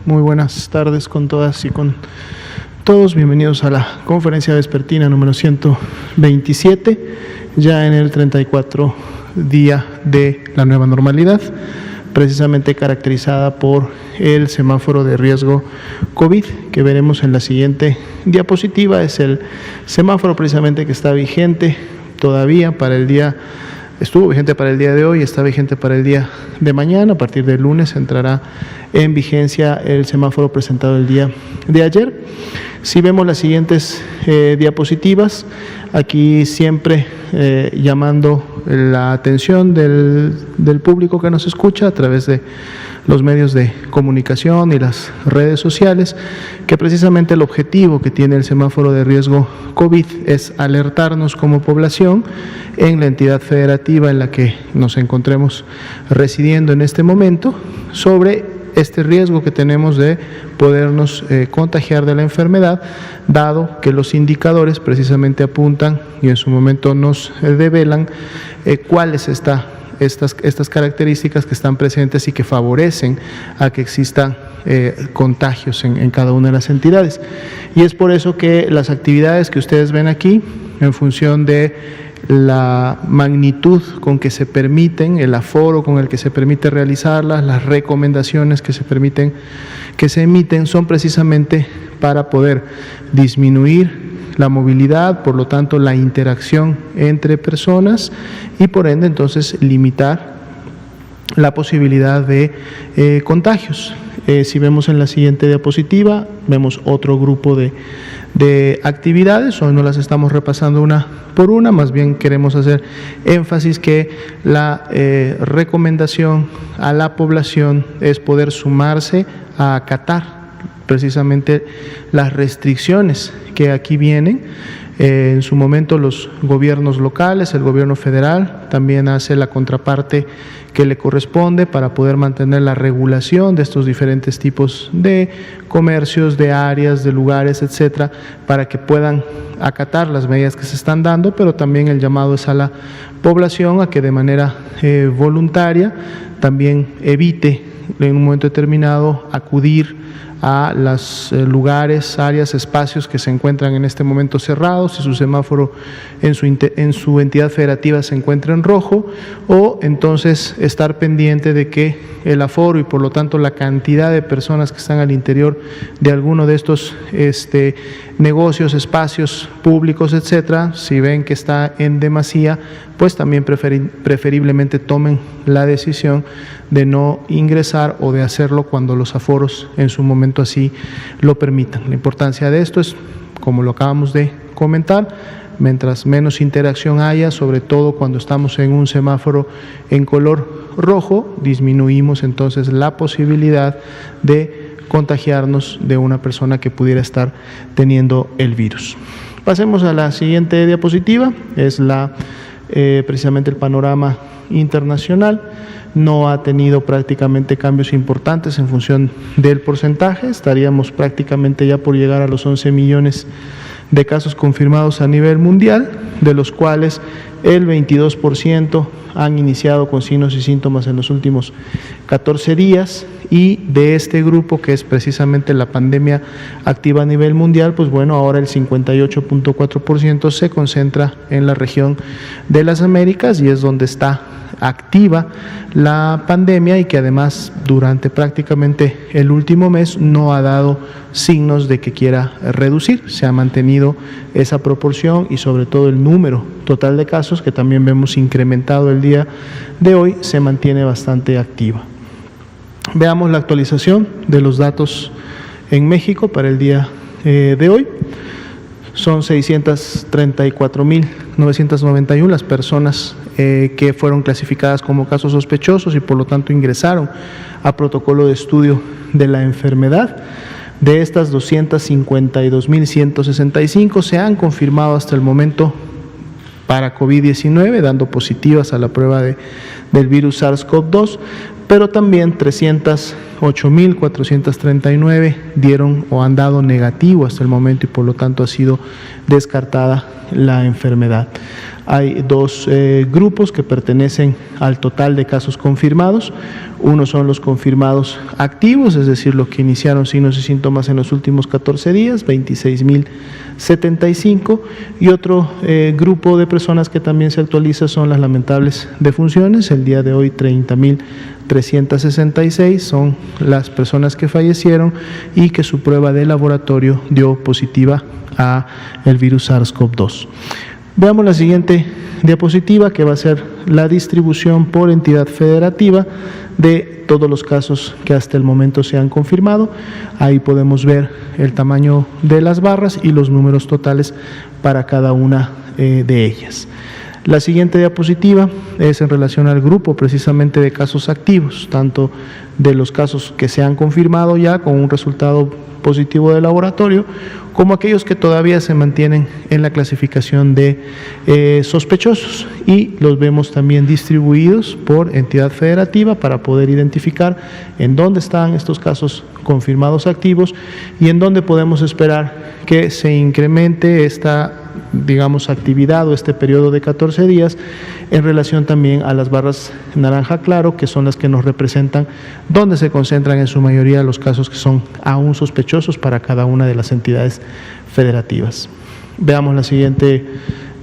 Muy buenas tardes con todas y con todos. Bienvenidos a la conferencia vespertina número 127, ya en el 34 día de la nueva normalidad, precisamente caracterizada por el semáforo de riesgo COVID, que veremos en la siguiente diapositiva. Es el semáforo precisamente que está vigente todavía para el día. Estuvo vigente para el día de hoy, está vigente para el día de mañana. A partir del lunes entrará en vigencia el semáforo presentado el día de ayer. Si vemos las siguientes diapositivas, aquí siempre llamando la atención del público que nos escucha a través de los medios de comunicación y las redes sociales, que precisamente el objetivo que tiene el semáforo de riesgo COVID es alertarnos como población en la entidad federativa en la que nos encontremos residiendo en este momento sobre este riesgo que tenemos de podernos contagiar de la enfermedad, dado que los indicadores precisamente apuntan y en su momento nos develan cuáles estas características que están presentes y que favorecen a que existan contagios en cada una de las entidades. Y es por eso que las actividades que ustedes ven aquí, en función de la magnitud con que se permiten, el aforo con el que se permite realizarlas, las recomendaciones que se emiten, son precisamente para poder disminuir la movilidad, por lo tanto la interacción entre personas y por ende entonces limitar la posibilidad de contagios. Si vemos en la siguiente diapositiva, vemos otro grupo de actividades. Hoy no las estamos repasando una por una, más bien queremos hacer énfasis que la recomendación a la población es poder sumarse a acatar precisamente las restricciones que aquí vienen. En su momento los gobiernos locales, el gobierno federal también hace la contraparte que le corresponde para poder mantener la regulación de estos diferentes tipos de comercios, de áreas, de lugares, etcétera, para que puedan acatar las medidas que se están dando, pero también el llamado es a la población a que de manera voluntaria también evite en un momento determinado acudir a los lugares, áreas, espacios que se encuentran en este momento cerrados, si su semáforo en su entidad federativa se encuentra en rojo, o entonces estar pendiente de que el aforo y por lo tanto la cantidad de personas que están al interior de alguno de estos negocios, espacios públicos, etcétera, si ven que está en demasía, pues también preferiblemente tomen la decisión de no ingresar o de hacerlo cuando los aforos en su momento así lo permitan. La importancia de esto es, como lo acabamos de comentar, mientras menos interacción haya, sobre todo cuando estamos en un semáforo en color rojo, disminuimos entonces la posibilidad de contagiarnos de una persona que pudiera estar teniendo el virus. Pasemos a la siguiente diapositiva, es precisamente el panorama internacional. No ha tenido prácticamente cambios importantes en función del porcentaje. Estaríamos prácticamente ya por llegar a los 11 millones de casos confirmados a nivel mundial, de los cuales el 22% han iniciado con signos y síntomas en los últimos 14 días, y de este grupo, que es precisamente la pandemia activa a nivel mundial, pues bueno, ahora el 58.4% se concentra en la región de las Américas y es donde está activa la pandemia, y que además durante prácticamente el último mes no ha dado signos de que quiera reducir. Se ha mantenido esa proporción y sobre todo el número total de casos, que también vemos incrementado el día de hoy, se mantiene bastante activa. Veamos la actualización de los datos en México para el día de hoy. Son 634.991 las personas que fueron clasificadas como casos sospechosos y por lo tanto ingresaron a protocolo de estudio de la enfermedad. De estas, 252.165 se han confirmado hasta el momento para COVID-19, dando positivas a la prueba del virus SARS-CoV-2, pero también 308.439 dieron o han dado negativo hasta el momento y por lo tanto ha sido descartada la enfermedad. hay dos grupos que pertenecen al total de casos confirmados. Uno son los confirmados activos, es decir, los que iniciaron signos y síntomas en los últimos 14 días, 26.075, y otro grupo de personas que también se actualiza son las lamentables defunciones. El día de hoy 30.366 son las personas que fallecieron y que su prueba de laboratorio dio positiva a el virus SARS-CoV-2. Veamos la siguiente diapositiva, que va a ser la distribución por entidad federativa de todos los casos que hasta el momento se han confirmado. Ahí podemos ver el tamaño de las barras y los números totales para cada una de ellas. La siguiente diapositiva es en relación al grupo precisamente de casos activos, tanto de los casos que se han confirmado ya con un resultado positivo de laboratorio, como aquellos que todavía se mantienen en la clasificación de sospechosos, y los vemos también distribuidos por entidad federativa para poder identificar en dónde están estos casos confirmados activos y en dónde podemos esperar que se incremente esta, digamos, actividad o este periodo de 14 días en relación también a las barras naranja claro, que son las que nos representan donde se concentran en su mayoría los casos que son aún sospechosos para cada una de las entidades federativas. Veamos la siguiente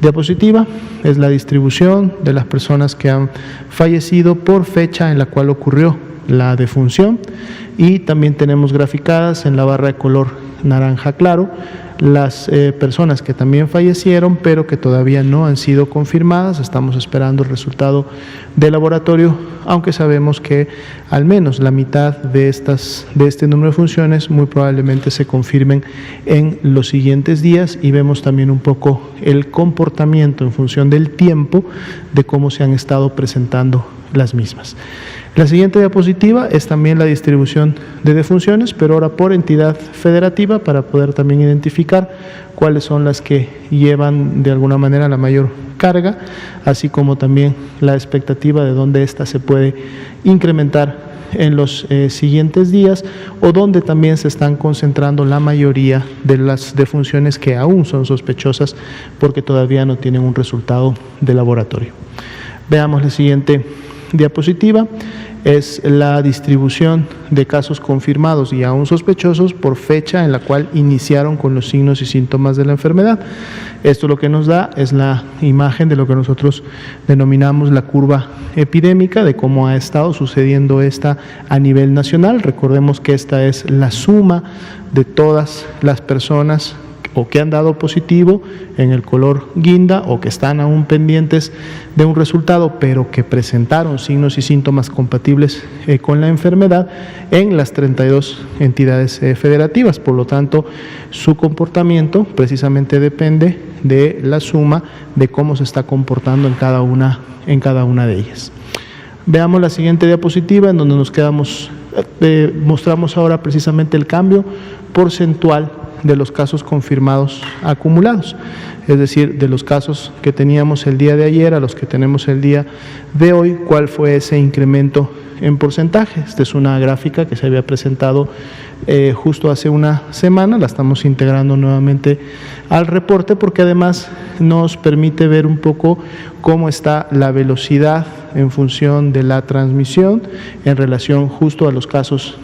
diapositiva, es la distribución de las personas que han fallecido por fecha en la cual ocurrió la defunción, y también tenemos graficadas en la barra de color naranja claro las personas que también fallecieron pero que todavía no han sido confirmadas. Estamos esperando el resultado de laboratorio, aunque sabemos que al menos la mitad de este número de funciones muy probablemente se confirmen en los siguientes días, y vemos también un poco el comportamiento en función del tiempo de cómo se han estado presentando las mismas. La siguiente diapositiva es también la distribución de defunciones, pero ahora por entidad federativa, para poder también identificar cuáles son las que llevan de alguna manera la mayor carga, así como también la expectativa de dónde ésta se puede incrementar en los siguientes días, o donde también se están concentrando la mayoría de las defunciones que aún son sospechosas porque todavía no tienen un resultado de laboratorio. Veamos la siguiente diapositiva, es la distribución de casos confirmados y aún sospechosos por fecha en la cual iniciaron con los signos y síntomas de la enfermedad. Esto lo que nos da es la imagen de lo que nosotros denominamos la curva epidémica, de cómo ha estado sucediendo esta a nivel nacional. Recordemos que esta es la suma de todas las personas o que han dado positivo en el color guinda, o que están aún pendientes de un resultado, pero que presentaron signos y síntomas compatibles con la enfermedad en las 32 entidades federativas. Por lo tanto, su comportamiento precisamente depende de la suma de cómo se está comportando en cada una de ellas. Veamos la siguiente diapositiva, en donde nos quedamos, mostramos ahora precisamente el cambio porcentual de los casos confirmados acumulados, es decir, de los casos que teníamos el día de ayer a los que tenemos el día de hoy, cuál fue ese incremento en porcentaje. Esta es una gráfica que se había presentado justo hace una semana, la estamos integrando nuevamente al reporte porque además nos permite ver un poco cómo está la velocidad en función de la transmisión en relación justo a los casos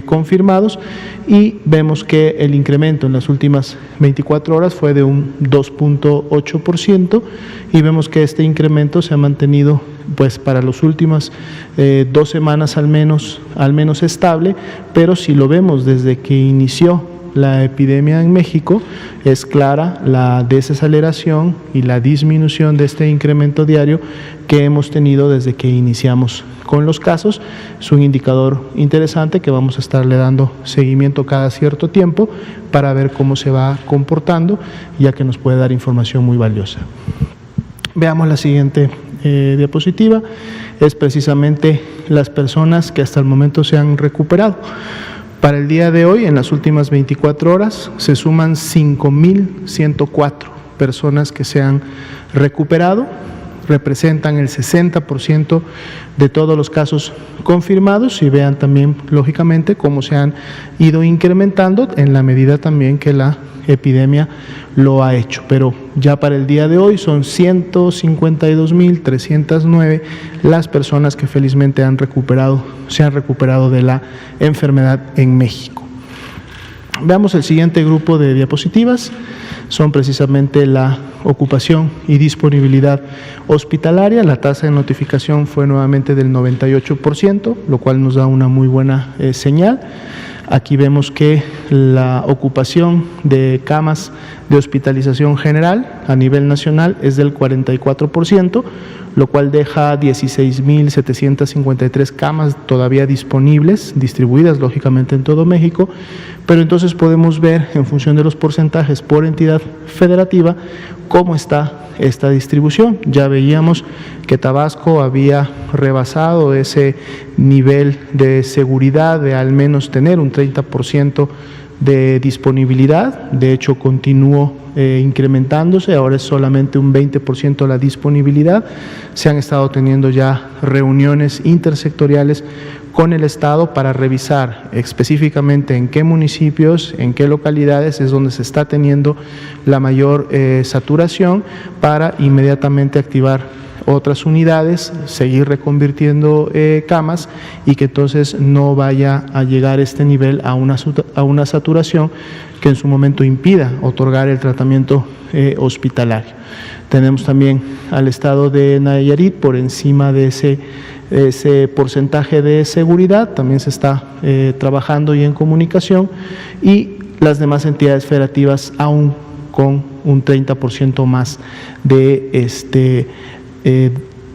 confirmados, y vemos que el incremento en las últimas 24 horas fue de un 2.8%, y vemos que este incremento se ha mantenido pues para las últimas 2 semanas al menos estable, pero si lo vemos desde que inició la epidemia en México, es clara la desaceleración y la disminución de este incremento diario que hemos tenido desde que iniciamos con los casos. Es un indicador interesante que vamos a estarle dando seguimiento cada cierto tiempo para ver cómo se va comportando, ya que nos puede dar información muy valiosa. Veamos la siguiente diapositiva, es precisamente las personas que hasta el momento se han recuperado. Para el día de hoy, en las últimas 24 horas, se suman 5.104 personas que se han recuperado. representan el 60% de todos los casos confirmados, y vean también, lógicamente, cómo se han ido incrementando en la medida también que la epidemia lo ha hecho. Pero ya para el día de hoy son 152.309 las personas que felizmente se han recuperado de la enfermedad en México. Veamos el siguiente grupo de diapositivas. Son precisamente la ocupación y disponibilidad hospitalaria. La tasa de notificación fue nuevamente del 98%, lo cual nos da una muy buena señal. Aquí vemos que la ocupación de camas de hospitalización general a nivel nacional es del 44%, lo cual deja 16.753 camas todavía disponibles, distribuidas lógicamente en todo México, pero entonces podemos ver en función de los porcentajes por entidad federativa cómo está esta distribución. Ya veíamos que Tabasco había rebasado ese nivel de seguridad de al menos tener un 30% de disponibilidad. De hecho, continuó incrementándose, ahora es solamente un 20% la disponibilidad. Se han estado teniendo ya reuniones intersectoriales con el Estado para revisar específicamente en qué municipios, en qué localidades es donde se está teniendo la mayor saturación, para inmediatamente activar otras unidades, seguir reconvirtiendo camas, y que entonces no vaya a llegar este nivel a una saturación que en su momento impida otorgar el tratamiento hospitalario. Tenemos también al estado de Nayarit por encima de ese porcentaje de seguridad, también se está trabajando y en comunicación, y las demás entidades federativas aún con un 30% más de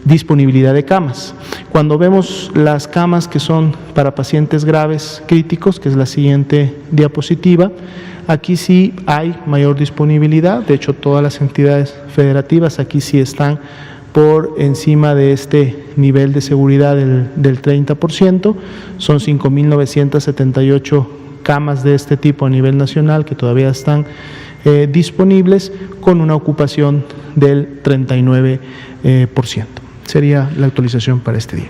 disponibilidad de camas. Cuando vemos las camas que son para pacientes graves críticos, que es la siguiente diapositiva, aquí sí hay mayor disponibilidad. De hecho, todas las entidades federativas aquí sí están por encima de este nivel de seguridad del 30%. Son 5.978 camas de este tipo a nivel nacional que todavía están disponibles, con una ocupación del 39%. Sería la actualización para este día.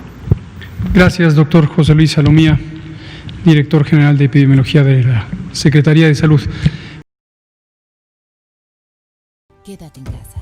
Gracias, doctor José Luis Salomía, director general de Epidemiología de la Secretaría de Salud. Quédate en casa.